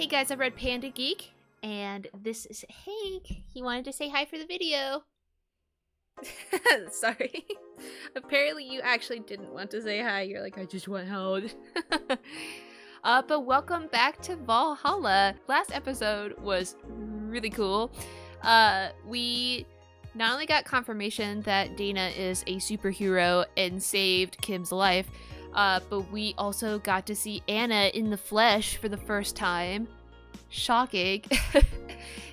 Hey guys, I'm Red Panda Geek, and this is Hank. He wanted to say hi for the video. Sorry. Apparently you actually didn't want to say hi. You're like, I just want held. But welcome back to Valhalla. Last episode was really cool. We not only got confirmation that Dana is a superhero and saved Kim's life, but we also got to see Anna in the flesh for the first time. Shocking.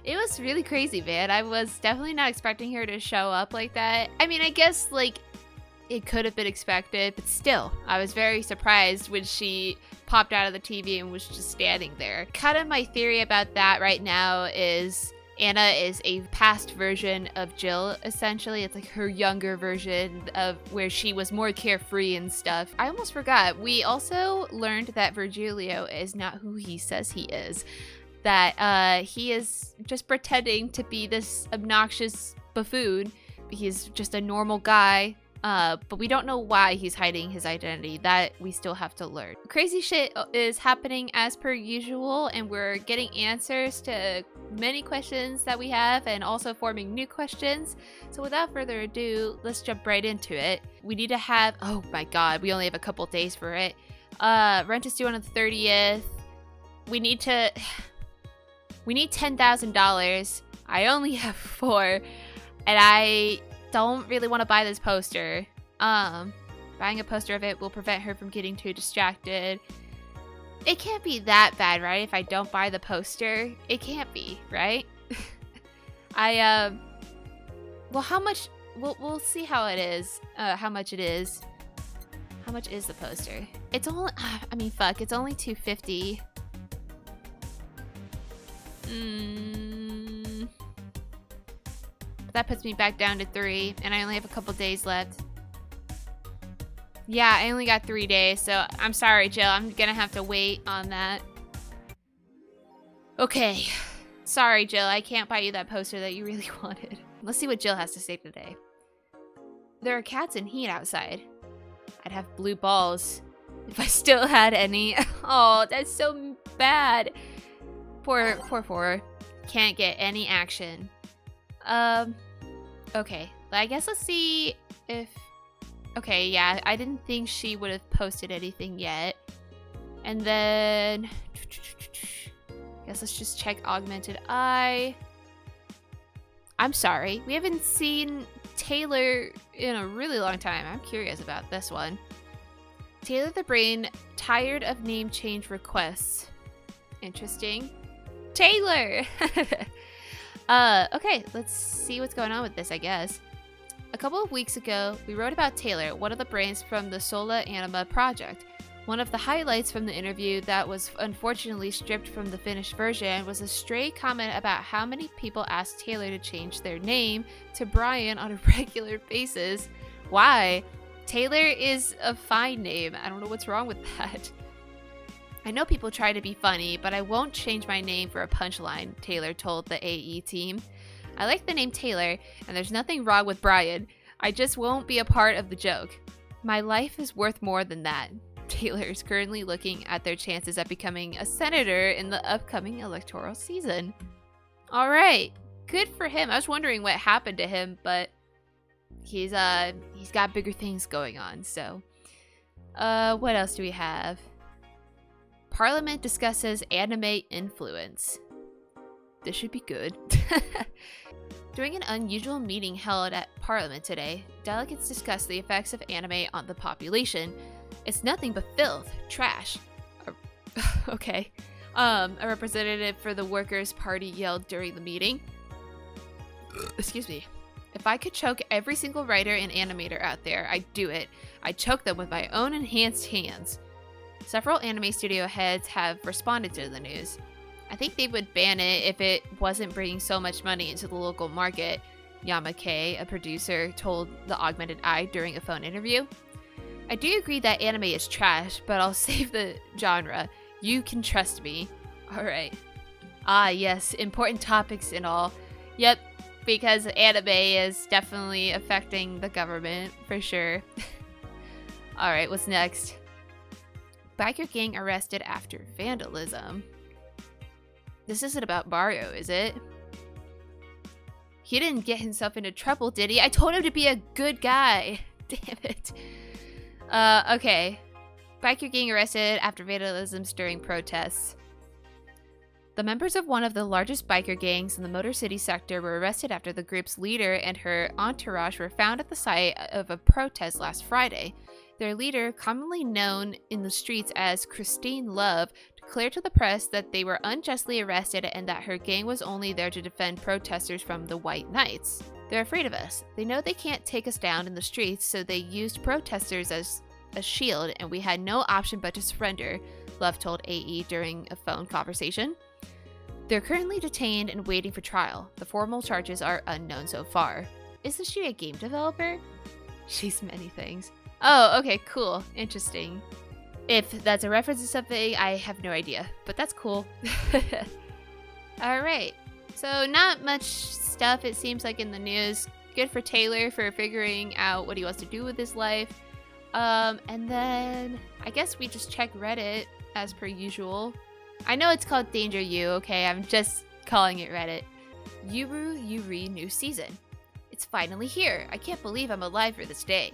It was really crazy, man. I was definitely not expecting her to show up like that. I mean, I guess, like, it could have been expected, but still, I was very surprised when she popped out of the TV and was just standing there. Kind of my theory about that right now is Anna is a past version of Jill, essentially. It's like her younger version of where she was more carefree and stuff. I almost forgot. We also learned that Virgilio is not who he says he is. That he is just pretending to be this obnoxious buffoon. He's just a normal guy. But we don't know why he's hiding his identity. That we still have to learn. Crazy shit is happening as per usual, and we're getting answers to many questions that we have and also forming new questions. So without further ado, let's jump right into it. We need to have, oh my god, we only have a couple days for it. Rent is due on the 30th. We need $10,000. I only have 4, and I don't really want to buy this poster. Buying a poster of it will prevent her from getting too distracted. It can't be that bad, right? If I don't buy the poster, it can't be, right? Well, how much? We'll see how it is. How much it is? How much is the poster? It's only. I mean, fuck. It's only $250. That puts me back down to 3, and I only have a couple days left. Yeah, I only got 3 days, so I'm sorry, Jill. I'm gonna have to wait on that. Okay. Sorry, Jill. I can't buy you that poster that you really wanted. Let's see what Jill has to say today. There are cats in heat outside. I'd have blue balls if I still had any. Oh, that's so bad. Poor 4 can't get any action. Okay. I guess let's see if... Okay, yeah, I didn't think she would have posted anything yet. And then... Guess let's just check Augmented Eye. I'm sorry. We haven't seen Taylor in a really long time. I'm curious about this one. Taylor the Brain, tired of name change requests. Interesting. Taylor! Okay, let's see what's going on with this, I guess. A couple of weeks ago, we wrote about Taylor, one of the brains from the Sola Anima project. One of the highlights from the interview that was unfortunately stripped from the finished version was a stray comment about how many people asked Taylor to change their name to Brian on a regular basis. Why? Taylor is a fine name. I don't know what's wrong with that. I know people try to be funny, but I won't change my name for a punchline, Taylor told the AE team. I like the name Taylor, and there's nothing wrong with Brian. I just won't be a part of the joke. My life is worth more than that. Taylor is currently looking at their chances at becoming a senator in the upcoming electoral season. All right, good for him. I was wondering what happened to him, but he's got bigger things going on. So, what else do we have? Parliament discusses anime influence. This should be good. During an unusual meeting held at Parliament today, delegates discussed the effects of anime on the population. It's nothing but filth, trash. Okay. A representative for the Workers' Party yelled during the meeting. Excuse me. If I could choke every single writer and animator out there, I'd do it. I'd choke them with my own enhanced hands. Several anime studio heads have responded to the news. I think they would ban it if it wasn't bringing so much money into the local market, Yamake, a producer, told the Augmented Eye during a phone interview. I do agree that anime is trash, but I'll save the genre. You can trust me. Alright. Ah, yes, important topics and all. Yep, because anime is definitely affecting the government, for sure. Alright, what's next? Biker gang arrested after vandalism. This isn't about Mario, is it? He didn't get himself into trouble, did he? I told him to be a good guy. Damn it. Okay. Biker gang arrested after vandalism during protests. The members of one of the largest biker gangs in the Motor City sector were arrested after the group's leader and her entourage were found at the site of a protest last Friday. Their leader, commonly known in the streets as Christine Love, declared to the press that they were unjustly arrested and that her gang was only there to defend protesters from the White Knights. They're afraid of us. They know they can't take us down in the streets, so they used protesters as a shield, and we had no option but to surrender, Love told AE during a phone conversation. They're currently detained and waiting for trial. The formal charges are unknown so far. Isn't she a game developer? She's many things. Oh, okay, cool. Interesting. If that's a reference to something, I have no idea, but that's cool. Alright, so not much stuff it seems like in the news. Good for Taylor for figuring out what he wants to do with his life. And then I guess we just check Reddit as per usual. I know it's called Danger U, okay? I'm just calling it Reddit. Yuru Yuri new season. It's finally here. I can't believe I'm alive for this day.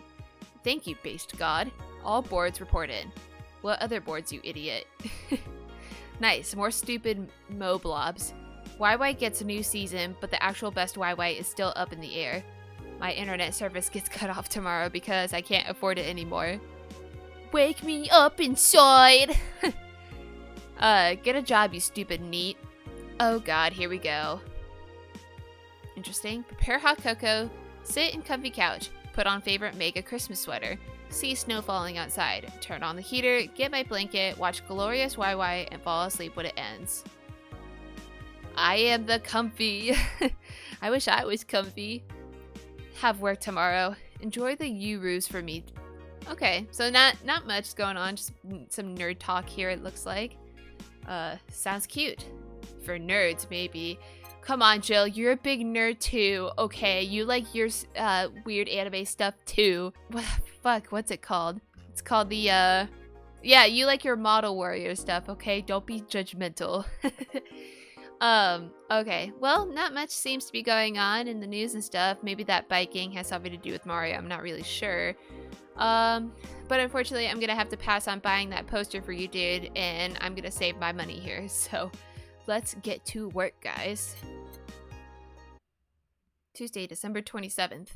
Thank you, based god. All boards report in. What other boards, you idiot? Nice, more stupid mo blobs. YY gets a new season, but the actual best YY is still up in the air. My internet service gets cut off tomorrow because I can't afford it anymore. Wake me up inside! Get a job, you stupid neat. Oh god, here we go. Interesting. Prepare hot cocoa, sit in comfy couch, put on favorite mega Christmas sweater, see snow falling outside, turn on the heater, get my blanket, watch glorious YY, and fall asleep when it ends. I am the comfy. I wish I was comfy. Have work tomorrow. Enjoy the Urus for me. Okay, so not much going on, just some nerd talk here it looks like. Sounds cute. For nerds, maybe. Come on, Jill, you're a big nerd too. Okay, you like your weird anime stuff too. What the fuck? What's it called? It's called the yeah, you like your model warrior stuff. Okay, don't be judgmental. Okay. Well, not much seems to be going on in the news and stuff. Maybe that biking has something to do with Mario. I'm not really sure. But unfortunately, I'm gonna have to pass on buying that poster for you, dude, and I'm gonna save my money here. So, let's get to work, guys. Tuesday, December 27th.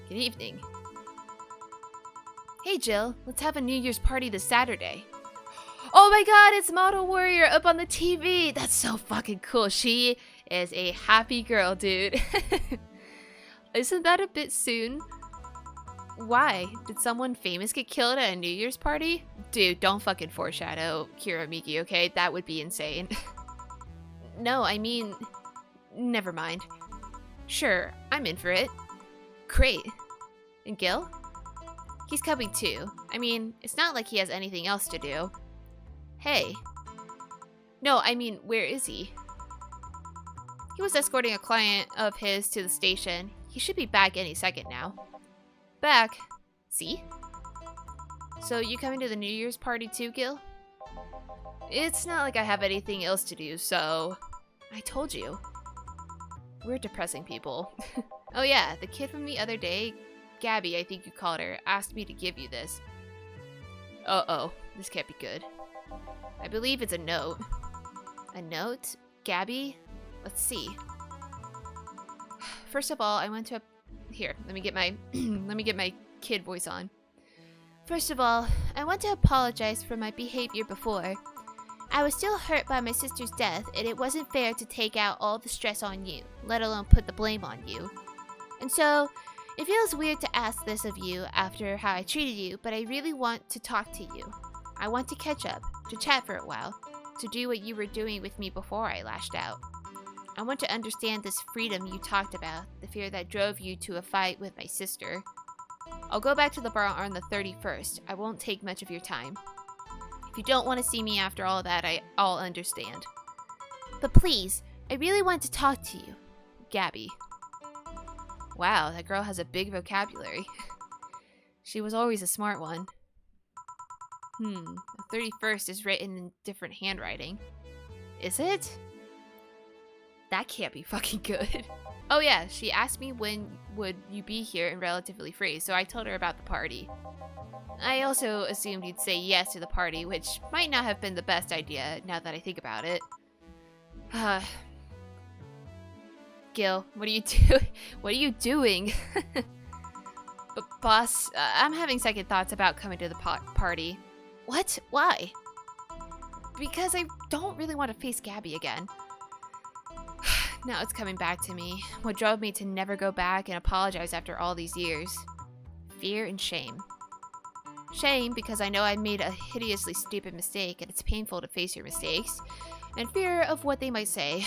Good evening. Hey, Jill. Let's have a New Year's party this Saturday. Oh my god, it's Model Warrior up on the TV. That's so fucking cool. She is a happy girl, dude. Isn't that a bit soon? Why? Did someone famous get killed at a New Year's party? Dude, don't fucking foreshadow Kiramiki, okay? That would be insane. No, I mean... Never mind. Sure, I'm in for it. Great. And Gil? He's coming too. I mean, it's not like he has anything else to do. Hey. No, I mean, where is he? He was escorting a client of his to the station. He should be back any second now. Back? See? So you coming to the New Year's party too, Gil? It's not like I have anything else to do, so... I told you. We're depressing people. Oh yeah, the kid from the other day, Gabby, I think you called her, asked me to give you this. Uh-oh, this can't be good. I believe it's a note. A note? Gabby? Let's see. First of all, I went to a... Here, let me get my let me get my kid voice on. First of all, I want to apologize for my behavior before. I was still hurt by my sister's death, and it wasn't fair to take out all the stress on you, let alone put the blame on you. And so, it feels weird to ask this of you after how I treated you, but I really want to talk to you. I want to catch up, to chat for a while, to do what you were doing with me before I lashed out. I want to understand this freedom you talked about, the fear that drove you to a fight with my sister. I'll go back to the bar on the 31st. I won't take much of your time. If you don't want to see me after all that, I'll understand. But please, I really want to talk to you. Gabby. Wow, that girl has a big vocabulary. She was always a smart one. The 31st is written in different handwriting. is it? That can't be fucking good. Oh yeah, she asked me when would you be here and relatively free, so I told her about the party. I also assumed you'd say yes to the party, which might not have been the best idea now that I think about it. Gil, what are you doing? What are you doing? But boss, I'm having second thoughts about coming to the party. What? Why? Because I don't really want to face Gabby again. Now it's coming back to me. What drove me to never go back and apologize after all these years. Fear and shame. Shame because I know I made a hideously stupid mistake and it's painful to face your mistakes. And fear of what they might say.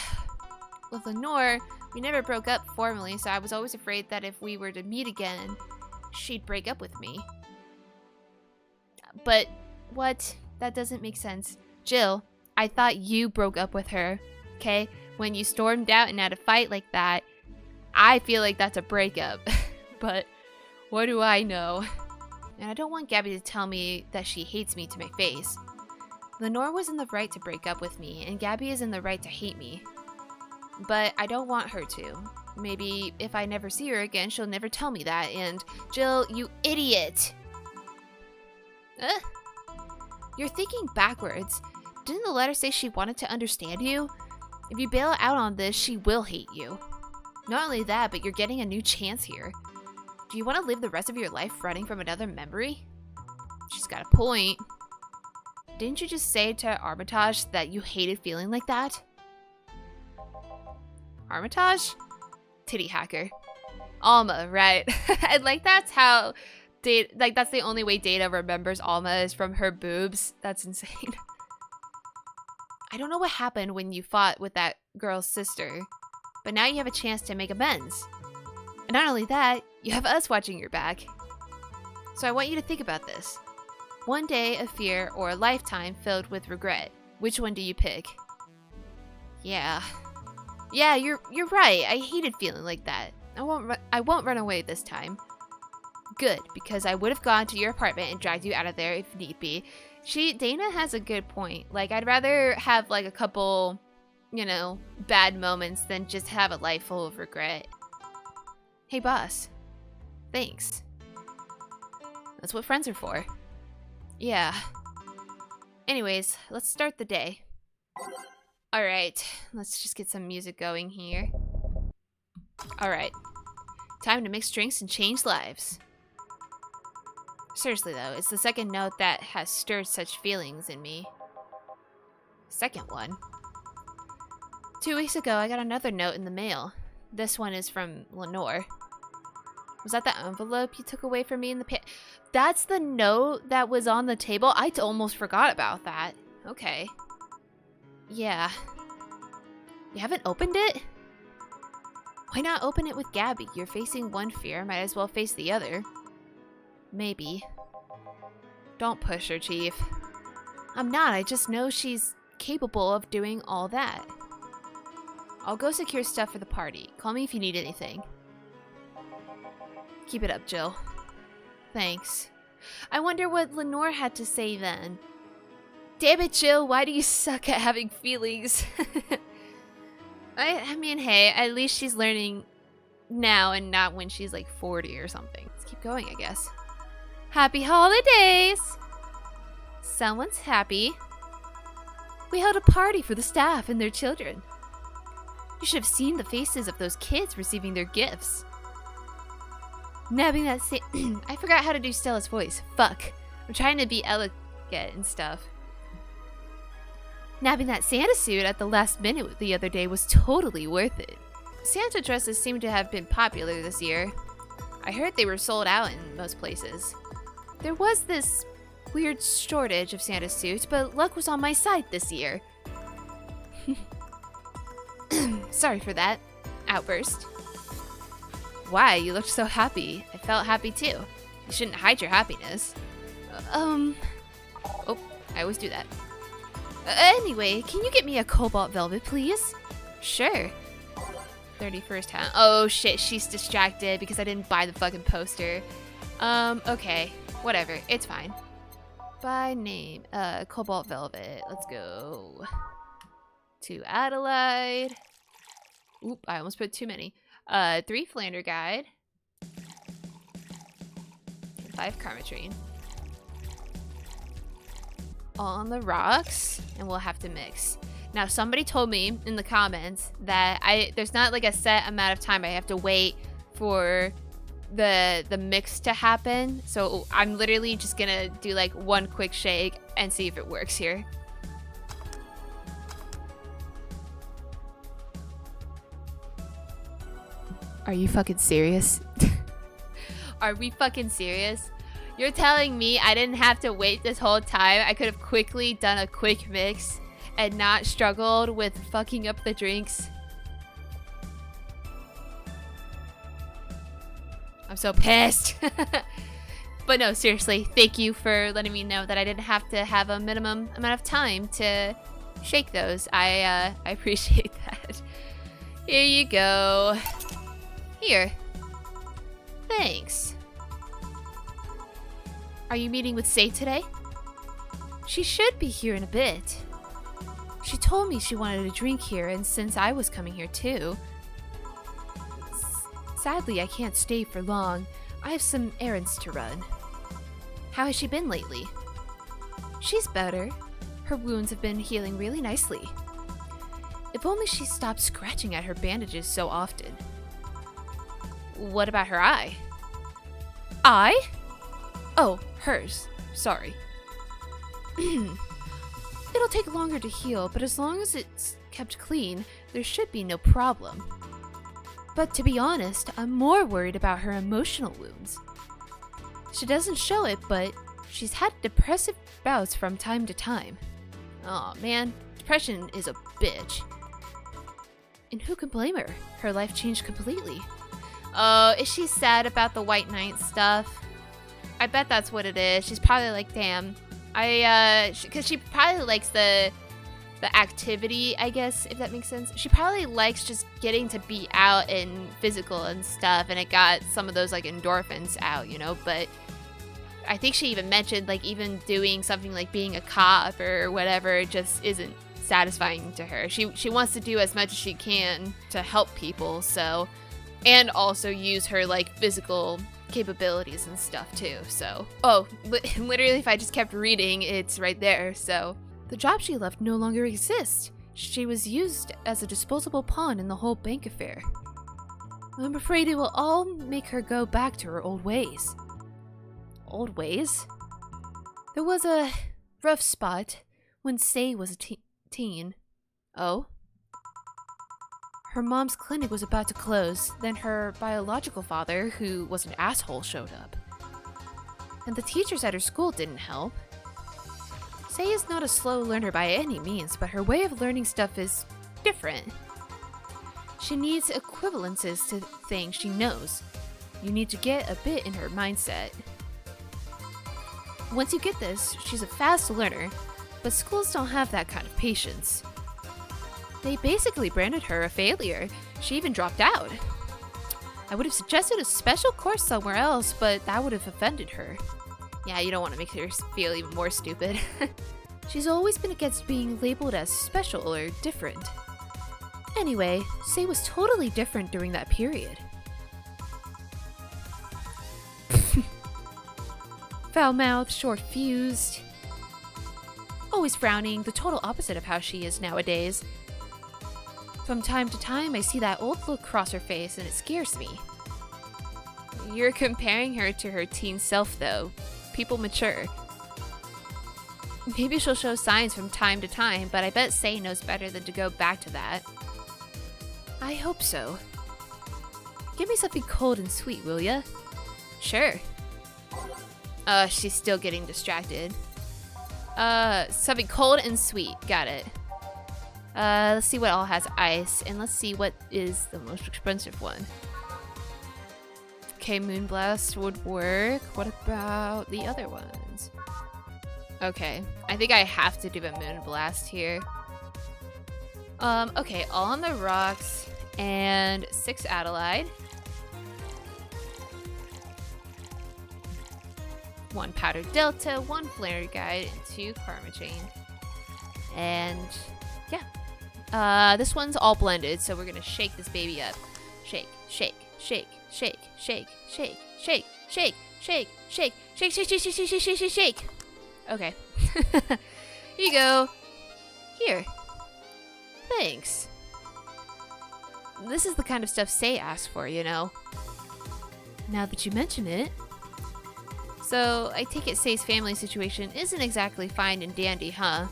With Lenore, we never broke up formally, so I was always afraid that if we were to meet again, she'd break up with me. But what? That doesn't make sense. Jill, I thought you broke up with her, okay? When you stormed out and had a fight like that, I feel like that's a breakup. But what do I know? And I don't want Gabby to tell me that she hates me to my face. Lenore was in the right to break up with me, and Gabby is in the right to hate me. But I don't want her to. Maybe if I never see her again, she'll never tell me that, and Jill, you idiot! You're thinking backwards. Didn't the letter say she wanted to understand you? If you bail out on this, she will hate you. Not only that, but you're getting a new chance here. Do you want to live the rest of your life running from another memory? She's got a point. Didn't you just say to Armitage that you hated feeling like that? Armitage? Titty hacker. Alma, right. And like that's how that's the only way Data remembers Alma is from her boobs. That's insane. I don't know what happened when you fought with that girl's sister, but now you have a chance to make amends. And not only that, you have us watching your back. So I want you to think about this. One day of fear or a lifetime filled with regret. Which one do you pick? Yeah, you're right. I hated feeling like that. I won't run away this time. Good, because I would have gone to your apartment and dragged you out of there if need be. Dana has a good point. Like, I'd rather have like a couple, bad moments than just have a life full of regret. Hey boss. Thanks. That's what friends are for. Yeah. Anyways, let's start the day. Alright, let's just get some music going here. Alright. Time to mix drinks and change lives. Seriously though, it's the second note that has stirred such feelings in me. Second one. 2 weeks ago, I got another note in the mail. This one is from Lenore. Was that the envelope you took away from me in the That's the note that was on the table? I almost forgot about that. Okay. Yeah. You haven't opened it? Why not open it with Gabby? You're facing one fear, might as well face the other. Maybe. Don't push her, Chief. I'm not, I just know she's capable of doing all that. I'll go secure stuff for the party. Call me if you need anything. Keep it up, Jill. Thanks. I wonder what Lenore had to say then. Damn it, Jill, why do you suck at having feelings? I mean, hey, at least she's learning now and not when she's like 40 or something. Let's keep going, I guess. Happy holidays! Someone's happy. We held a party for the staff and their children. You should have seen the faces of those kids receiving their gifts. Nabbing that I forgot how to do Stella's voice. Fuck. I'm trying to be elegant and stuff. Nabbing that Santa suit at the last minute the other day was totally worth it. Santa dresses seem to have been popular this year. I heard they were sold out in most places. There was this weird shortage of Santa suits, but luck was on my side this year. Sorry for that outburst. Why? You looked so happy. I felt happy too. You shouldn't hide your happiness. Oh, I always do that. Anyway, can you get me a cobalt velvet, please? Sure. 31st hat. Oh shit, she's distracted because I didn't buy the fucking poster. Okay. Whatever, it's fine. By name, cobalt velvet. Let's go. 2 Adelaide. Oop, I almost put too many. 3 Flander Guide. 5 Carmetrine. All on the rocks, and we'll have to mix. Now, somebody told me in the comments that there's not like a set amount of time I have to wait for the mix to happen. So I'm literally just gonna do like one quick shake and see if it works here. Are you fucking serious? Are we fucking serious? You're telling me I didn't have to wait this whole time? I could have quickly done a quick mix and not struggled with fucking up the drinks? I'm so pissed. But no, seriously, thank you for letting me know that I didn't have to have a minimum amount of time to shake those. I appreciate that. Here you go. Here. Thanks. Are you meeting with Say today? She should be here in a bit. She told me she wanted a drink here, and since I was coming here too. Sadly, I can't stay for long. I have some errands to run. How has she been lately? She's better. Her wounds have been healing really nicely. If only she stopped scratching at her bandages so often. What about her eye? Eye? Oh, hers. Sorry. It'll take longer to heal, but as long as it's kept clean, there should be no problem. But to be honest, I'm more worried about her emotional wounds. She doesn't show it, but she's had depressive bouts from time to time. Aw, man, depression is a bitch. And who can blame her? Her life changed completely. Oh, is she sad about the White Knight stuff? I bet that's what it is. She's probably like, damn. Because she probably likes the activity, I guess, if that makes sense. She probably likes just getting to be out and physical and stuff, and it got some of those, like, endorphins out, you know? But I think she even mentioned, like, even doing something like being a cop or whatever just isn't satisfying to her. She wants to do as much as she can to help people, so... And also use her, like, physical capabilities and stuff too, so. Oh, literally if I just kept reading, it's right there, so. The job she left no longer exists. She was used as a disposable pawn in the whole bank affair. I'm afraid it will all make her go back to her old ways. Old ways? There was a rough spot when Say was a teen. Oh? Her mom's clinic was about to close, then her biological father, who was an asshole, showed up. And the teachers at her school didn't help. Say is not a slow learner by any means, but her way of learning stuff is different. She needs equivalences to things she knows. You need to get a bit in her mindset. Once you get this, she's a fast learner, but schools don't have that kind of patience. They basically branded her a failure. She even dropped out. I would have suggested a special course somewhere else, but that would have offended her. Yeah, you don't want to make her feel even more stupid. She's always been against being labeled as special or different. Anyway, Say was totally different during that period. Foul-mouthed, short-fused. Always frowning, the total opposite of how she is nowadays. From time to time, I see that old look cross her face, and it scares me. You're comparing her to her teen self, though. People mature. Maybe she'll show signs from time to time, but I bet Say knows better than to go back to that. I hope so. Give me something cold and sweet, will ya? Sure. She's still getting distracted. Something cold and sweet. Got it. Let's see what all has ice, and let's see what is the most expensive one. Okay, Moonblast would work. What about the other ones? Okay, I think I have to do a Moonblast here. Okay, all on the rocks, and 6 Adelaide. 1 Powder Delta, 1 Flare Guide, and 2 Karma Chain. And yeah, This one's all blended, so we're gonna shake this baby up. Shake, shake, shake, shake, shake, shake, shake, shake, shake, shake, shake, shake, shake, shake, shake, shake, shake, shake, shake. Okay. Here you go. Here. Thanks. This is the kind of stuff Say asked for, you know. Now that you mention it. So, I take it Say's family situation isn't exactly fine and dandy, huh?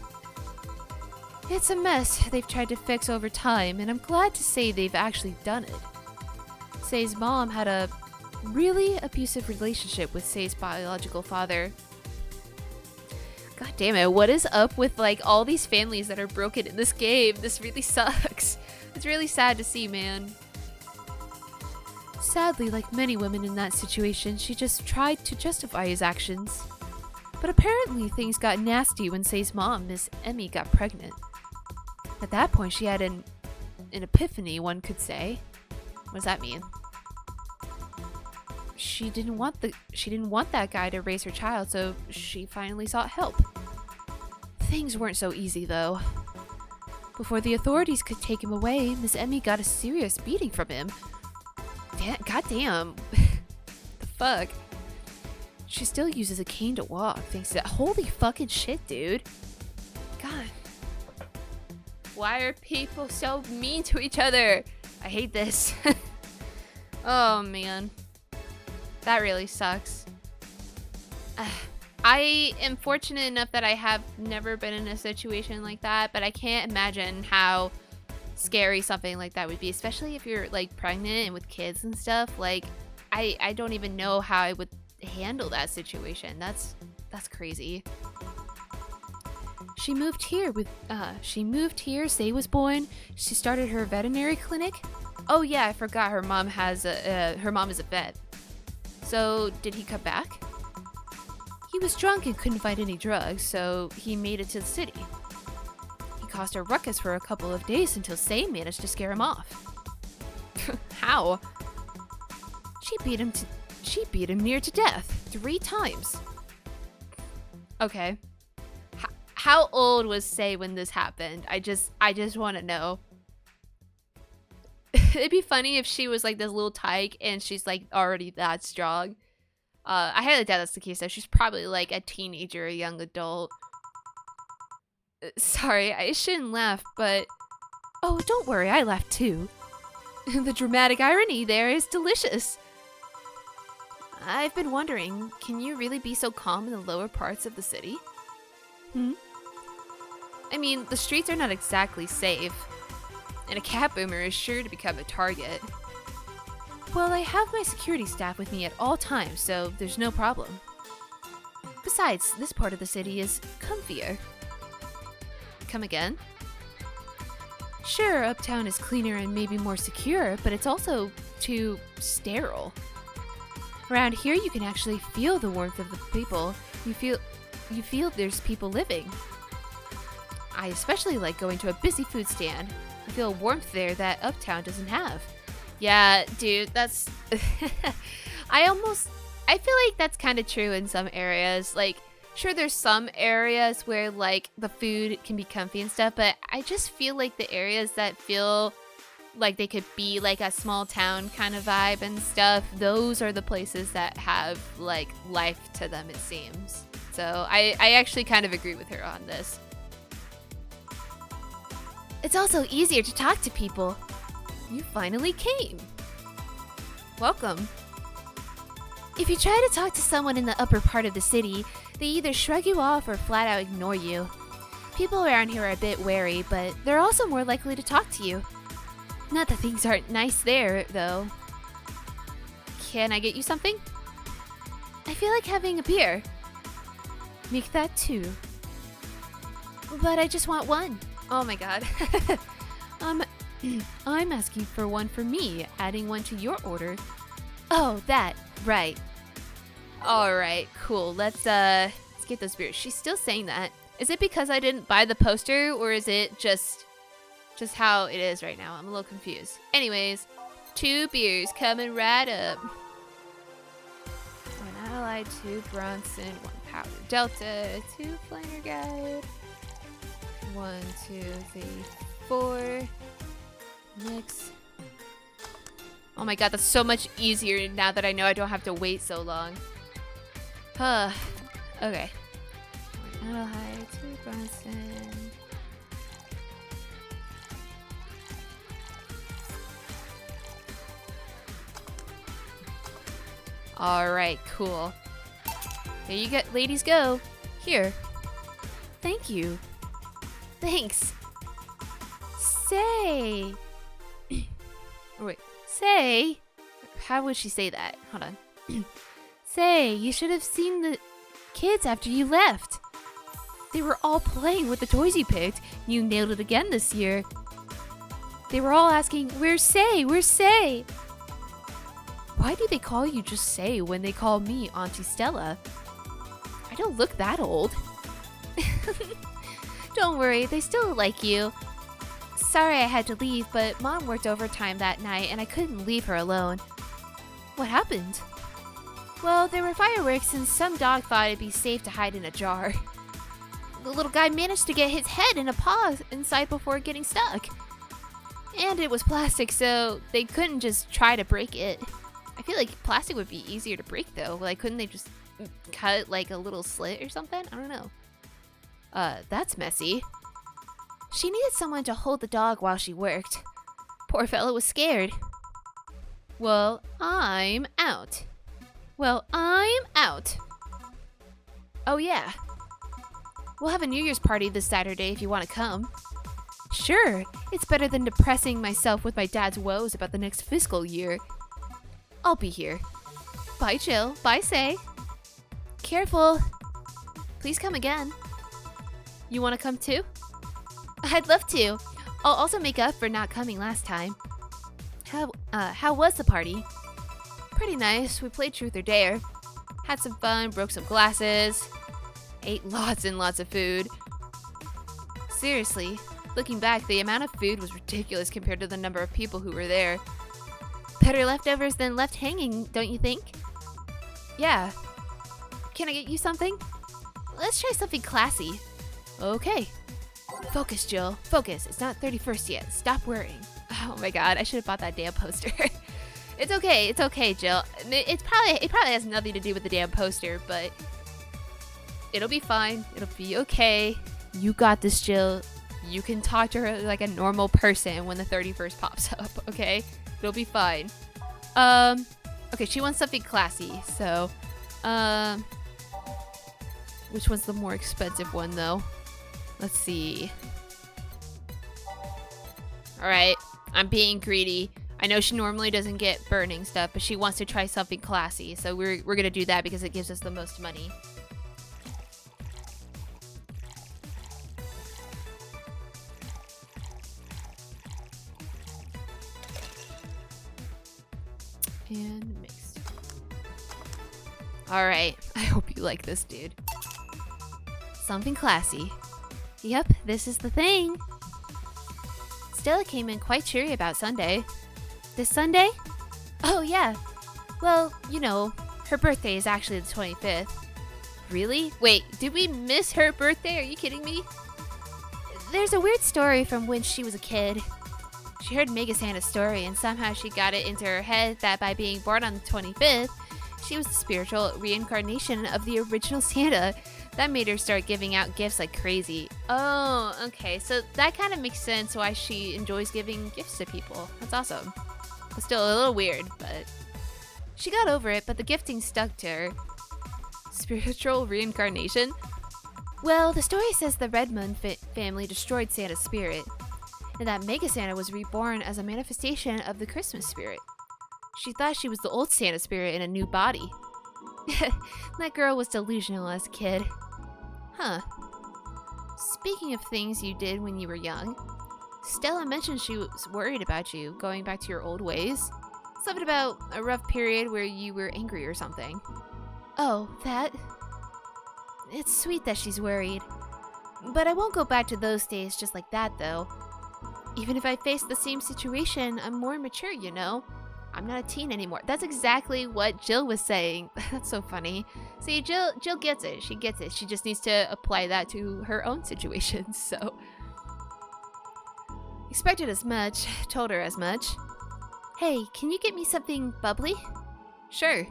It's a mess they've tried to fix over time, and I'm glad to say they've actually done it. Say's mom had a really abusive relationship with Say's biological father. God damn it, what is up with like all these families that are broken in this game? This really sucks. It's really sad to see, man. Sadly, like many women in that situation, she just tried to justify his actions. But apparently things got nasty when Say's mom, Miss Emmy, got pregnant. At that point, she had an epiphany, one could say. What does that mean? She didn't want that guy to raise her child, so she finally sought help. Things weren't so easy, though. Before the authorities could take him away, Miss Emmy got a serious beating from him. Goddamn. The fuck? She still uses a cane to walk, thanks to that. Holy fucking shit, dude. God. Why are people so mean to each other? I hate this. Oh, man. That really sucks. I am fortunate enough that I have never been in a situation like that, but I can't imagine how scary something like that would be, especially if you're like pregnant and with kids and stuff. Like, I don't even know how I would handle that situation. That's crazy. She moved here. Say was born. She started her veterinary clinic. Oh yeah, I forgot her mom is a vet. So did he come back? He was drunk and couldn't find any drugs, so he made it to the city. He caused a ruckus for a couple of days until Say managed to scare him off. How? She beat him near to death 3 times. Okay. How old was Say when this happened? I just want to know. It'd be funny if she was like this little tyke and she's like already that strong. I highly doubt that's the case though. She's probably like a teenager, a young adult. Sorry, I shouldn't laugh, but... Oh, don't worry, I laughed too. The dramatic irony there is delicious. I've been wondering, can you really be so calm in the lower parts of the city? I mean, the streets are not exactly safe, and a cat boomer is sure to become a target. Well, I have my security staff with me at all times, so there's no problem. Besides, this part of the city is comfier. Come again? Sure, uptown is cleaner and maybe more secure, but it's also too sterile. Around here, you can actually feel the warmth of the people. You feel there's people living. I especially like going to a busy food stand. I feel warmth there that uptown doesn't have. Yeah, dude, that's... I feel like that's kind of true in some areas. Like, sure, there's some areas where, like, the food can be comfy and stuff, but I just feel like the areas that feel like they could be, like, a small town kind of vibe and stuff, those are the places that have, like, life to them, it seems. So, I actually kind of agree with her on this. It's also easier to talk to people. You finally came. Welcome. If you try to talk to someone in the upper part of the city, they either shrug you off or flat out ignore you. People around here are a bit wary, but they're also more likely to talk to you. Not that things aren't nice there, though. Can I get you something? I feel like having a beer. Make that 2. But I just want 1. Oh my god. I'm asking for 1 for me, adding 1 to your order. Oh, that. Right. Alright, cool. Let's get those beers. She's still saying that. Is it because I didn't buy the poster, or is it just how it is right now? I'm a little confused. Anyways, 2 beers coming right up. 1 Allied, 2 Bronson, 1 Powder Delta, 2 Flanger Guide. 1, 2, 3, 4. Mix. Oh my god, that's so much easier now that I know I don't have to wait so long. Huh. Okay. Metal high, 2 Bronson. Alright, cool. There you go, ladies go. Here. Thank you. Thanks. Say. Oh, wait. Say. How would she say that? Hold on. Say, you should have seen the kids after you left. They were all playing with the toys you picked. You nailed it again this year. They were all asking, "Where's Say? Where's Say?" Why do they call you just Say when they call me Auntie Stella? I don't look that old. Don't worry, they still like you. Sorry I had to leave, but Mom worked overtime that night and I couldn't leave her alone. What happened? Well, there were fireworks and some dog thought it'd be safe to hide in a jar. The little guy managed to get his head and a paw inside before getting stuck. And it was plastic, so they couldn't just try to break it. I feel like plastic would be easier to break though. Like, couldn't they just cut like a little slit or something? I don't know. That's messy. She needed someone to hold the dog while she worked. Poor fellow was scared. Well, I'm out. Oh yeah. We'll have a New Year's party this Saturday if you want to come. Sure, it's better than depressing myself with my dad's woes about the next fiscal year. I'll be here. Bye, Jill. Bye, Say. Careful. Please come again. You want to come too? I'd love to. I'll also make up for not coming last time. How was the party? Pretty nice. We played Truth or Dare. Had some fun, broke some glasses. Ate lots and lots of food. Seriously, looking back, the amount of food was ridiculous compared to the number of people who were there. Better leftovers than left hanging, don't you think? Yeah. Can I get you something? Let's try something classy. Okay. Focus, Jill. Focus. It's not 31st yet. Stop worrying. Oh my god, I should have bought that damn poster. It's okay. It's okay, Jill. It probably has nothing to do with the damn poster, but it'll be fine. It'll be okay. You got this, Jill. You can talk to her like a normal person when the 31st pops up, okay? It'll be fine. Okay, she wants something classy, so, which one's the more expensive one, though? Let's see. Alright, I'm being greedy. I know she normally doesn't get burning stuff, but she wants to try something classy, so we're gonna do that because it gives us the most money. And mixed. Alright, I hope you like this, dude. Something classy. Yep, this is the thing. Stella came in quite cheery about Sunday. This Sunday? Oh, yeah. Well, you know, her birthday is actually the 25th. Really? Wait, did we miss her birthday? Are you kidding me? There's a weird story from when she was a kid. She heard Mega Santa's story, and somehow she got it into her head that by being born on the 25th, she was the spiritual reincarnation of the original Santa. That made her start giving out gifts like crazy. Oh, okay, so that kind of makes sense why she enjoys giving gifts to people. That's awesome. It's still a little weird, but she got over it, but the gifting stuck to her. Spiritual reincarnation? Well, the story says the Redmond family destroyed Santa's spirit, and that Mega Santa was reborn as a manifestation of the Christmas spirit. She thought she was the old Santa spirit in a new body. That girl was delusional as a kid. Huh. Speaking of things you did when you were young, Stella mentioned she was worried about you going back to your old ways. Something about a rough period where you were angry or something. Oh, that? It's sweet that she's worried. But I won't go back to those days just like that, though. Even if I face the same situation, I'm more mature, you know? I'm not a teen anymore. That's exactly what Jill was saying. That's so funny. See, Jill gets it. She gets it. She just needs to apply that to her own situation, so. Expected as much. Told her as much. Hey, can you get me something bubbly? Sure.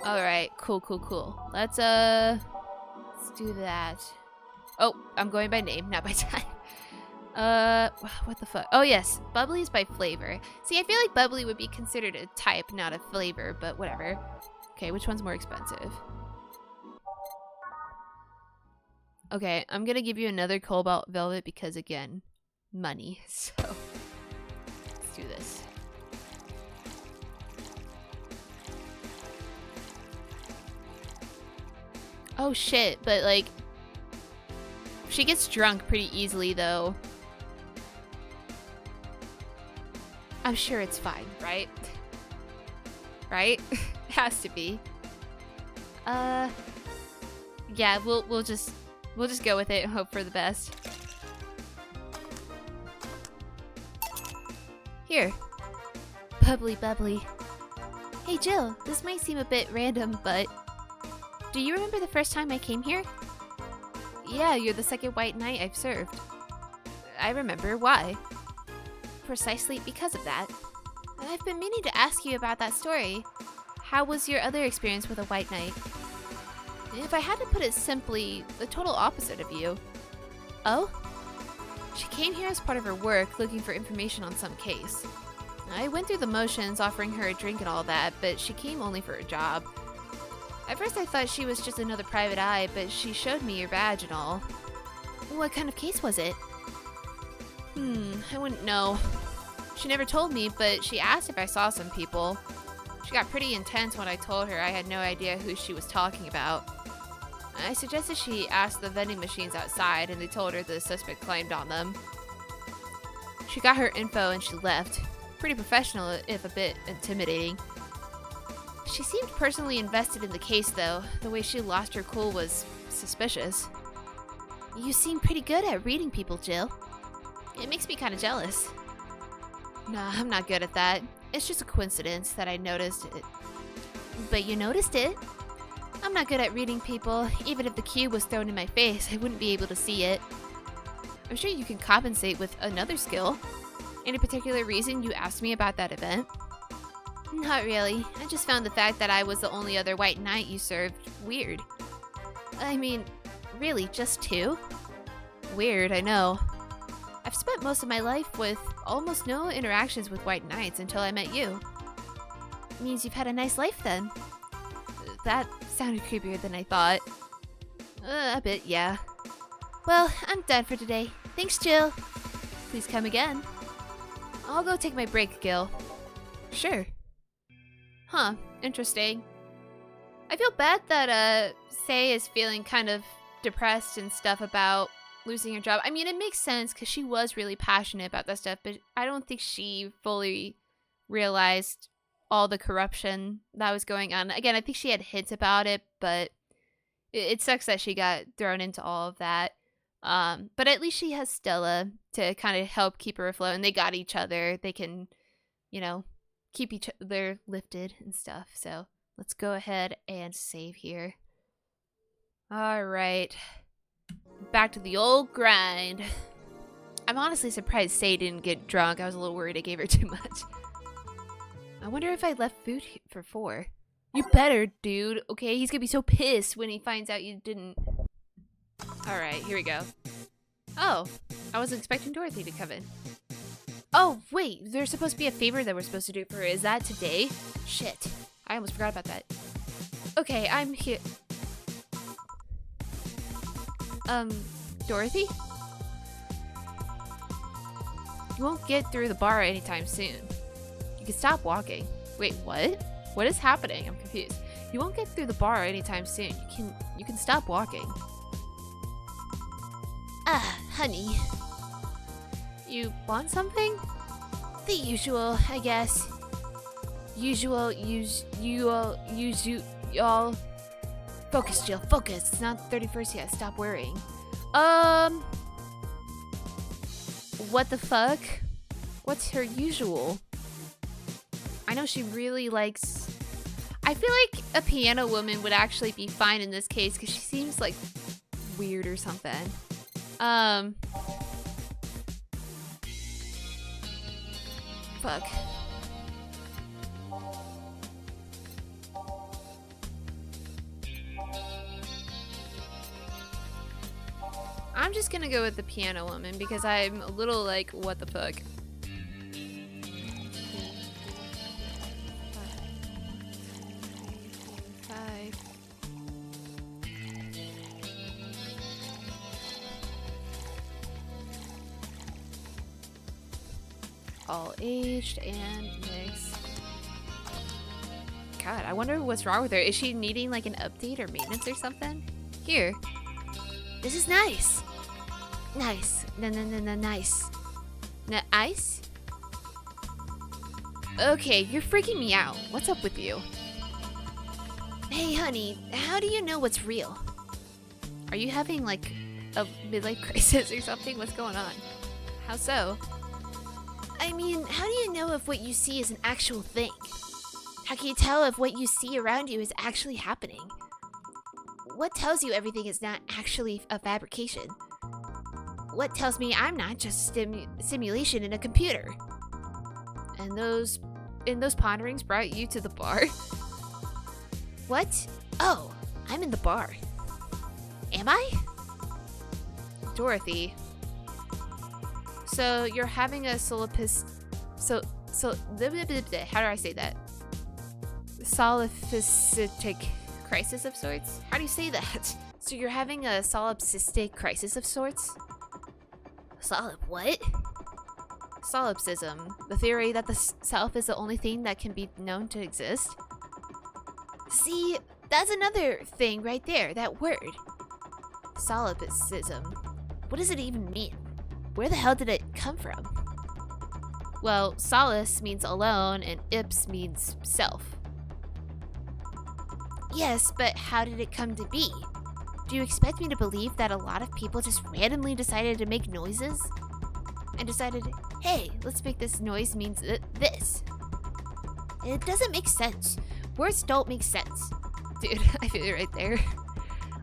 Alright, cool. Let's do that. Oh, I'm going by name, not by time. What the fuck? Oh yes, bubbly is by flavor. See, I feel like bubbly would be considered a type, not a flavor, but whatever. Okay, which one's more expensive? Okay, I'm gonna give you another cobalt velvet because, again, money. So, let's do this. Oh shit, but like, she gets drunk pretty easily though. I'm sure it's fine, right? Right? It has to be. Yeah, we'll just go with it and hope for the best. Here. Bubbly. Hey Jill, this might seem a bit random, but do you remember the first time I came here? Yeah, you're the second white knight I've served. I remember. Why? Precisely because of that. I've been meaning to ask you about that story. How was your other experience with a white knight? If I had to put it simply, the total opposite of you. Oh? She came here as part of her work, looking for information on some case. I went through the motions, offering her a drink and all that, but she came only for a job. At first I thought she was just another private eye, but she showed me your badge and all. What kind of case was it? I wouldn't know. She never told me, but she asked if I saw some people. She got pretty intense when I told her I had no idea who she was talking about. I suggested she ask the vending machines outside, and they told her the suspect claimed on them. She got her info and she left. Pretty professional, if a bit intimidating. She seemed personally invested in the case, though. The way she lost her cool was suspicious. You seem pretty good at reading people, Jill. It makes me kind of jealous. Nah, I'm not good at that. It's just a coincidence that I noticed it. But you noticed it? I'm not good at reading people. Even if the cube was thrown in my face, I wouldn't be able to see it. I'm sure you can compensate with another skill. Any particular reason you asked me about that event? Not really. I just found the fact that I was the only other white knight you served weird. I mean, really, just two? Weird, I know. I've spent most of my life with almost no interactions with white knights until I met you. Means you've had a nice life then. That sounded creepier than I thought. A bit, yeah. Well, I'm done for today. Thanks, Jill. Please come again. I'll go take my break, Gil. Sure. Huh, interesting. I feel bad that, Say is feeling kind of depressed and stuff about losing her job. I mean, it makes sense because she was really passionate about that stuff, but I don't think she fully realized all the corruption that was going on. Again, I think she had hints about it, but it sucks that she got thrown into all of that. But at least she has Stella to kind of help keep her afloat, and they got each other. They can, you know, keep each other lifted and stuff. So let's go ahead and save here. All right. Back to the old grind. I'm honestly surprised Say didn't get drunk. I was a little worried I gave her too much. I wonder if I left food for 4. You better, dude. Okay, he's gonna be so pissed when he finds out you didn't. Alright, here we go. Oh, I wasn't expecting Dorothy to come in. Oh, wait, there's supposed to be a favor that we're supposed to do for her. Is that today? Shit, I almost forgot about that. Okay, I'm here. Dorothy? You won't get through the bar anytime soon. You can stop walking. Wait, what? What is happening? I'm confused. You won't get through the bar anytime soon. You can stop walking. Ah, honey. You want something? The usual, I guess. Y'all. Focus, Jill, focus. It's not 31st yet. Stop worrying. What the fuck? What's her usual? I know she really likes... I feel like a piano woman would actually be fine in this case because she seems like weird or something. Fuck. I'm just gonna go with the piano woman because I'm a little like, what the fuck? Five. All aged and mixed. God, I wonder what's wrong with her. Is she needing like an update or maintenance or something? Here. This is nice. Nice. No, nice. Nice? Okay, you're freaking me out. What's up with you? Hey, honey, how do you know what's real? Are you having like a midlife crisis or something? What's going on? How so? I mean, how do you know if what you see is an actual thing? How can you tell if what you see around you is actually happening? What tells you everything is not actually a fabrication? What tells me I'm not just simulation in a computer? And those ponderings brought you to the bar? What? Oh, I'm in the bar. Am I? Dorothy. So you're having a how do I say that? Solipsistic crisis of sorts? How do you say that? So you're having a solipsistic crisis of sorts? What? Solipsism, the theory that the self is the only thing that can be known to exist. See, that's another thing right there, that word. Solipsism. What does it even mean? Where the hell did it come from? Well, solace means alone and ips means self. Yes, but how did it come to be? Do you expect me to believe that a lot of people just randomly decided to make noises? And decided, hey, let's make this noise means this. It doesn't make sense. Words don't make sense. Dude, I feel it right there.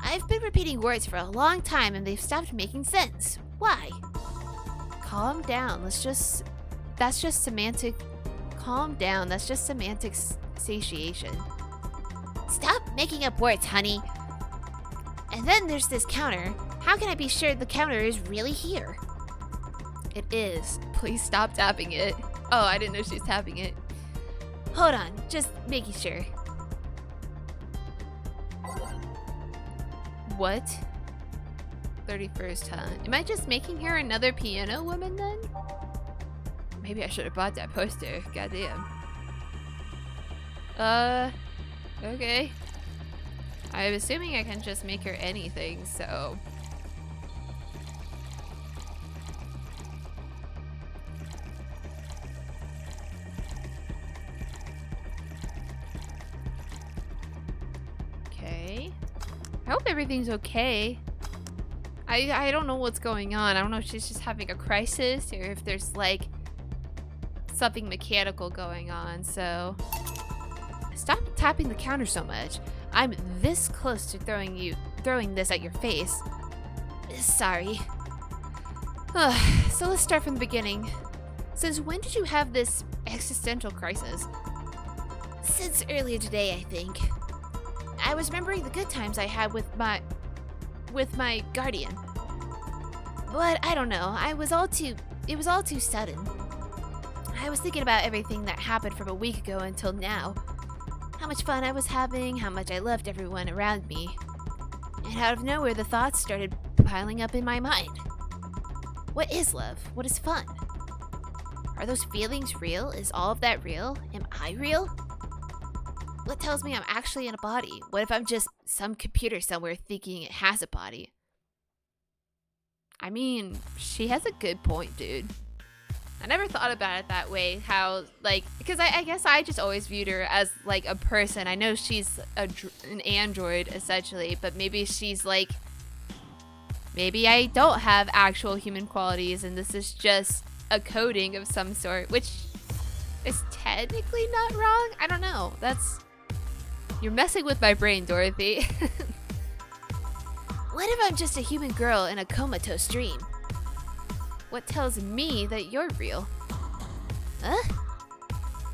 I've been repeating words for a long time and they've stopped making sense. Why? Calm down. That's just semantic. Calm down. That's just semantic satiation. Stop making up words, honey. And then there's this counter. How can I be sure the counter is really here? It is. Please stop tapping it. Oh, I didn't know she was tapping it. Hold on, just making sure. What? 31st, huh? Am I just making her another piano woman then? Maybe I should have bought that poster. Goddamn. Okay. I'm assuming I can just make her anything, so... Okay. I hope everything's okay. I don't know what's going on. I don't know if she's just having a crisis or if there's like something mechanical going on, so... Stop tapping the counter so much. I'm this close to throwing this at your face. Sorry. So let's start from the beginning. Since when did you have this existential crisis? Since earlier today, I think. I was remembering the good times I had with my guardian. But I don't know, it was all too sudden. I was thinking about everything that happened from a week ago until now. How much fun I was having, how much I loved everyone around me. And out of nowhere, the thoughts started piling up in my mind. What is love? What is fun? Are those feelings real? Is all of that real? Am I real? What tells me I'm actually in a body? What if I'm just some computer somewhere thinking it has a body? I mean, she has a good point, dude. I never thought about it that way, how, like, because I guess I just always viewed her as, like, a person. I know she's an android, essentially, but maybe she's, like, maybe I don't have actual human qualities, and this is just a coding of some sort, which is technically not wrong. I don't know. You're messing with my brain, Dorothy. What if I'm just a human girl in a comatose dream? What tells me that you're real? Huh?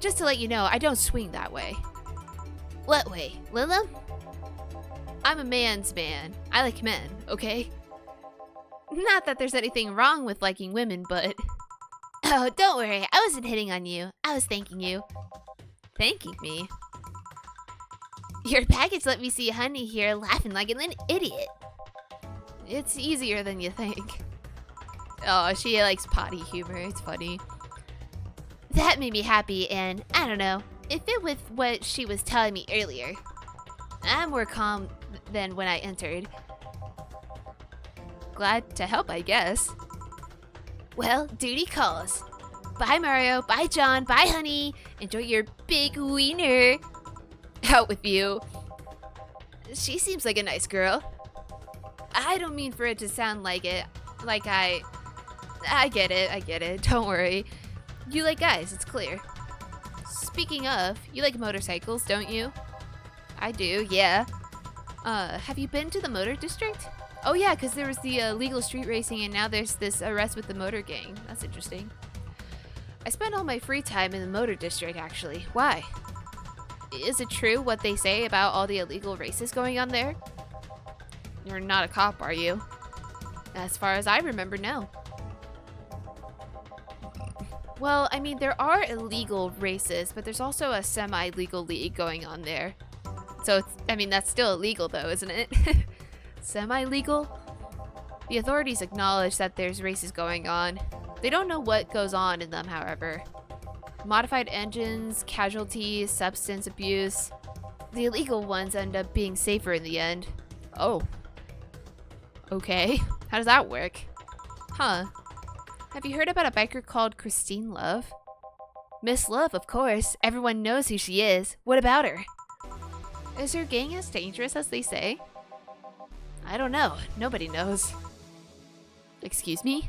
Just to let you know, I don't swing that way. What way, Lilum? I'm a man's man. I like men, okay? Not that there's anything wrong with liking women, but... Oh, don't worry. I wasn't hitting on you. I was thanking you. Thanking me? Your package let me see Honey here laughing like an idiot. It's easier than you think. Oh, she likes potty humor. It's funny. That made me happy, and I don't know. It fit with what she was telling me earlier. I'm more calm than when I entered. Glad to help, I guess. Well, duty calls. Bye, Mario. Bye, John. Bye, Honey. Enjoy your big wiener. Out with you. She seems like a nice girl. I don't mean for it to sound like it. Like I get it. Don't worry. You like guys, it's clear. Speaking of, you like motorcycles, don't you? I do, yeah. Have you been to the motor district? Oh yeah, because there was the legal street racing and now there's this arrest with the motor gang. That's interesting. I spend all my free time in the motor district, actually. Why? Is it true what they say about all the illegal races going on there? You're not a cop, are you? As far as I remember, no. Well, I mean, there are illegal races, but there's also a semi-legal league going on there. So, that's still illegal though, isn't it? Semi-legal? The authorities acknowledge that there's races going on. They don't know what goes on in them, however. Modified engines, casualties, substance abuse. The illegal ones end up being safer in the end. Oh. Okay. How does that work? Huh. Have you heard about a biker called Christine Love? Miss Love, of course. Everyone knows who she is. What about her? Is her gang as dangerous as they say? I don't know. Nobody knows. Excuse me?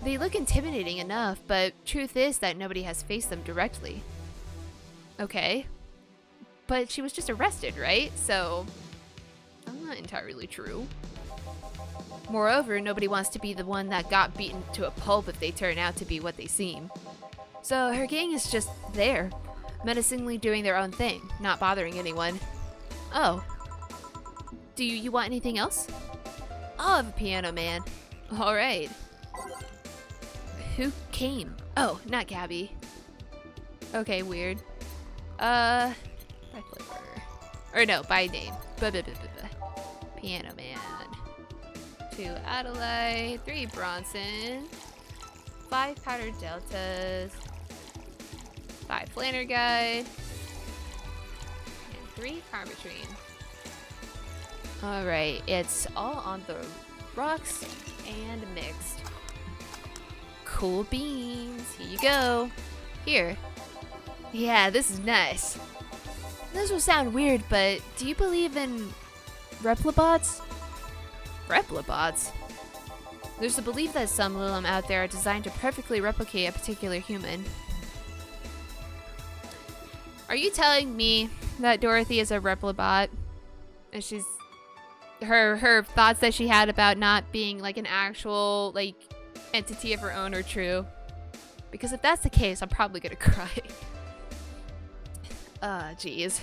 They look intimidating enough, but truth is that nobody has faced them directly. Okay. But she was just arrested, right? So, that's not entirely true. Moreover, nobody wants to be the one that got beaten to a pulp if they turn out to be what they seem. So her gang is just there, menacingly doing their own thing, not bothering anyone. Oh. Do you want anything else? I'll have a piano, man. Alright. Who came? Oh, not Gabby. Okay, weird. By flavor. Or no, by name. Piano man. 2 Adelaide, 3 Bronson, 5 Powdered Deltas, 5 Flanner Guide, and 3 Carbitrine. Alright, it's all on the rocks and mixed. Cool beans. Here you go. Here. Yeah, this is nice. This will sound weird, but do you believe in replibots? Replibots? There's a belief that some Lilum out there are designed to perfectly replicate a particular human. Are you telling me that Dorothy is a replibot? And she's... Her thoughts that she had about not being like an actual like entity of her own are true? Because if that's the case, I'm probably gonna cry. Jeez.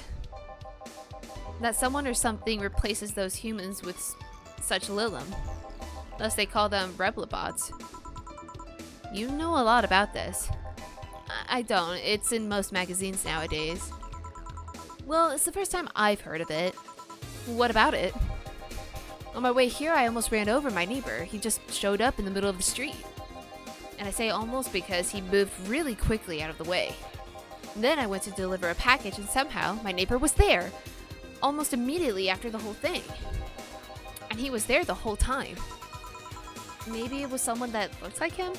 That someone or something replaces those humans with such Lilum. Thus they call them replibots. You know a lot about this. I don't. It's in most magazines nowadays. Well, it's the first time I've heard of it. What about it? On my way here, I almost ran over my neighbor. He just showed up in the middle of the street. And I say almost because he moved really quickly out of the way. And then I went to deliver a package and somehow my neighbor was there. Almost immediately after the whole thing. And he was there the whole time. Maybe it was someone that looks like him?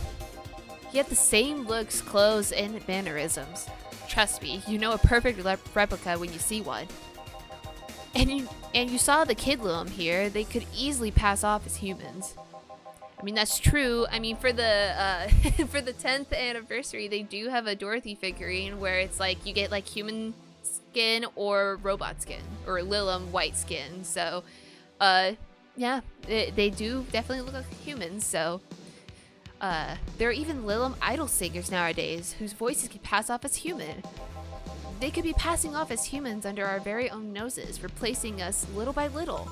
He had the same looks, clothes, and mannerisms. Trust me, you know a perfect replica when you see one. And you saw the kid Lilum here. They could easily pass off as humans. I mean, that's true. I mean, for the for the 10th anniversary, they do have a Dorothy figurine where it's like you get like human skin or robot skin or Lilum white skin. So, yeah, they do definitely look like humans. So, There are even Lilim idol singers nowadays whose voices can pass off as human. They could be passing off as humans under our very own noses, replacing us little by little.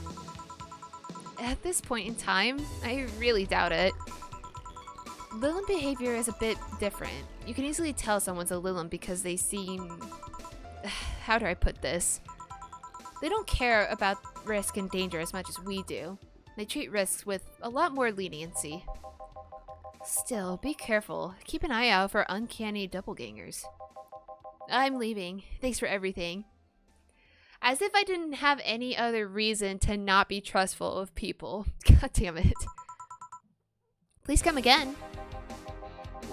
At this point in time, I really doubt it. Lilim behavior is a bit different. You can easily tell someone's a Lilim because they seem... How do I put this? They don't care about risk and danger as much as we do. They treat risks with a lot more leniency. Still, be careful. Keep an eye out for uncanny doppelgangers. I'm leaving. Thanks for everything. As if I didn't have any other reason to not be trustful of people. God damn it. Please come again.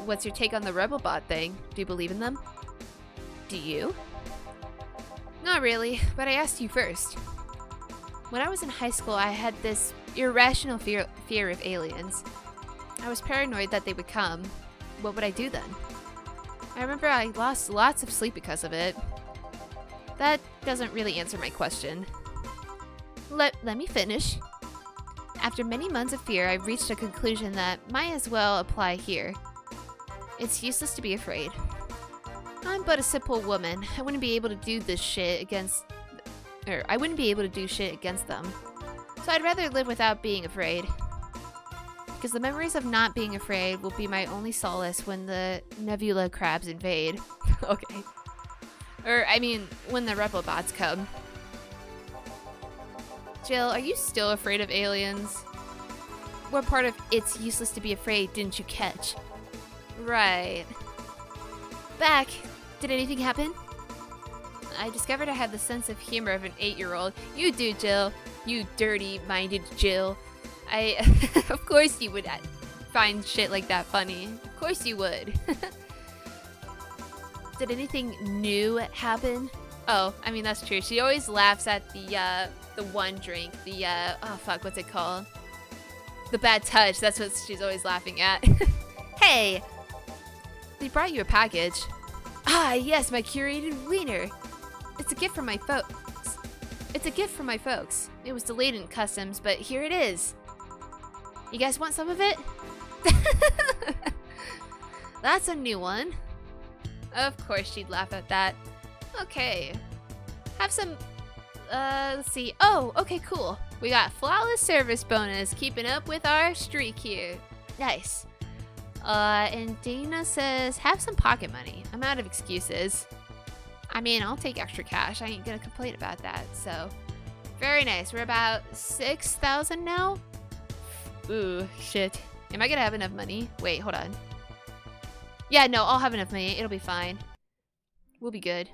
What's your take on the Rebel Bot thing? Do you believe in them? Do you? Not really, but I asked you first. When I was in high school, I had this irrational fear of aliens. I was paranoid that they would come. What would I do then? I remember I lost lots of sleep because of it. That doesn't really answer my question. Let me finish. After many months of fear, I reached a conclusion that might as well apply here. It's useless to be afraid. I'm but a simple woman. I wouldn't be able to do this shit against... I wouldn't be able to do shit against them. So I'd rather live without being afraid. Because the memories of not being afraid will be my only solace when the Nebula crabs invade. Okay. Or, I mean, when the Rebel Bots come. Jill, are you still afraid of aliens? What part of it's useless to be afraid didn't you catch? Right. Back. Did anything happen? I discovered I had the sense of humor of an 8-year-old. You do, Jill. You dirty-minded Jill. Of course you would find shit like that funny. Of course you would. Did anything new happen? Oh, I mean, that's true. She always laughs at the one drink. Oh fuck, what's it called? The bad touch. That's what she's always laughing at. Hey! They brought you a package. Ah, yes, my curated wiener. It's a gift from my folks. It was delayed in customs, but here it is. You guys want some of it? That's a new one. Of course she'd laugh at that. Okay. Have some... let's see. Oh, okay, cool. We got flawless service bonus. Keeping up with our streak here. Nice. And Dana says, have some pocket money. I'm out of excuses. I mean, I'll take extra cash. I ain't gonna complain about that, so... Very nice. We're about 6,000 now? Ooh, shit. Am I gonna have enough money? Wait, hold on. Yeah, no, I'll have enough money. It'll be fine. We'll be good.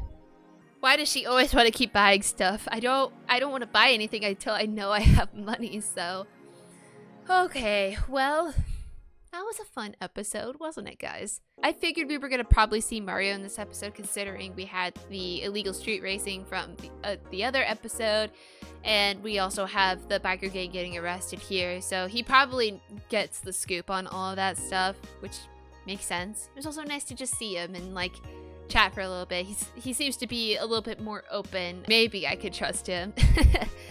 Why does she always want to keep buying stuff? I don't want to buy anything until I know I have money, so... Okay, well... That was a fun episode, wasn't it, guys? I figured we were gonna probably see Mario in this episode, considering we had the illegal street racing from the other episode, and we also have the biker gang getting arrested here, so he probably gets the scoop on all of that stuff, which makes sense. It was also nice to just see him and, like, chat for a little bit. He seems to be a little bit more open. Maybe I could trust him.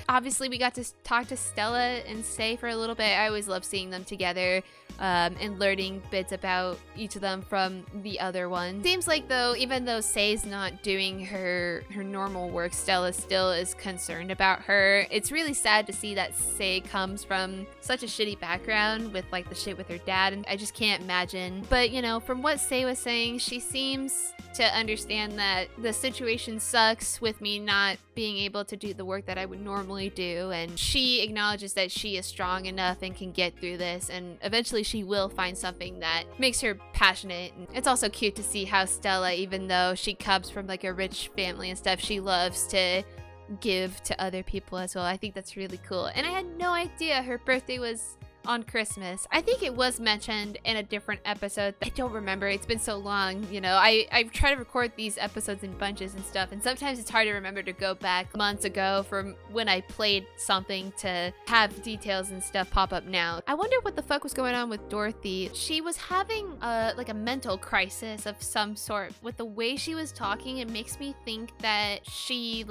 Obviously, we got to talk to Stella and Say for a little bit. I always love seeing them together and learning bits about each of them from the other one. Seems like, though, even though Say's not doing her normal work, Stella still is concerned about her. It's really sad to see that Say comes from such a shitty background with, like, the shit with her dad, and I just can't imagine. But, you know, from what Say was saying, she seems to understand that the situation sucks with me not being able to do the work that I would normally do, and she acknowledges that she is strong enough and can get through this, and eventually she will find something that makes her passionate. And it's also cute to see how Stella, even though she comes from like a rich family and stuff, she loves to give to other people as well. I think that's really cool, and I had no idea her birthday was on Christmas. I think it was mentioned in a different episode. I don't remember. It's been so long, you know. I try to record these episodes in bunches and stuff, and sometimes it's hard to remember to go back months ago from when I played something to have details and stuff pop up now. I wonder what the fuck was going on with Dorothy. She was having like a mental crisis of some sort. With the way she was talking, it makes me think that she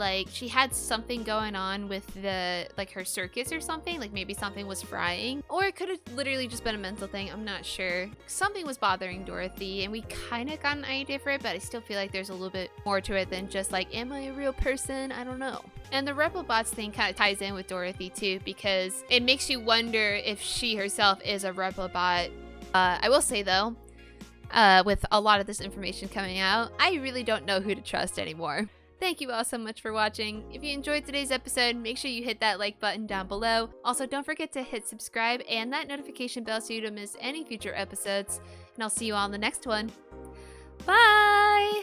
had something going on with the, like, her circus or something. Like maybe something was frying, or Or it could have literally just been a mental thing. I'm not sure. Something was bothering Dorothy, and we kind of got an idea for it, but I still feel like there's a little bit more to it than just like, am I a real person? I don't know. And the Rebel Bots thing kind of ties in with Dorothy too, because it makes you wonder if she herself is a Rebel Bot. I will say though, with a lot of this information coming out, I really don't know who to trust anymore. Thank you all so much for watching. If you enjoyed today's episode, make sure you hit that like button down below. Also, don't forget to hit subscribe and that notification bell so you don't miss any future episodes. And I'll see you all in the next one. Bye!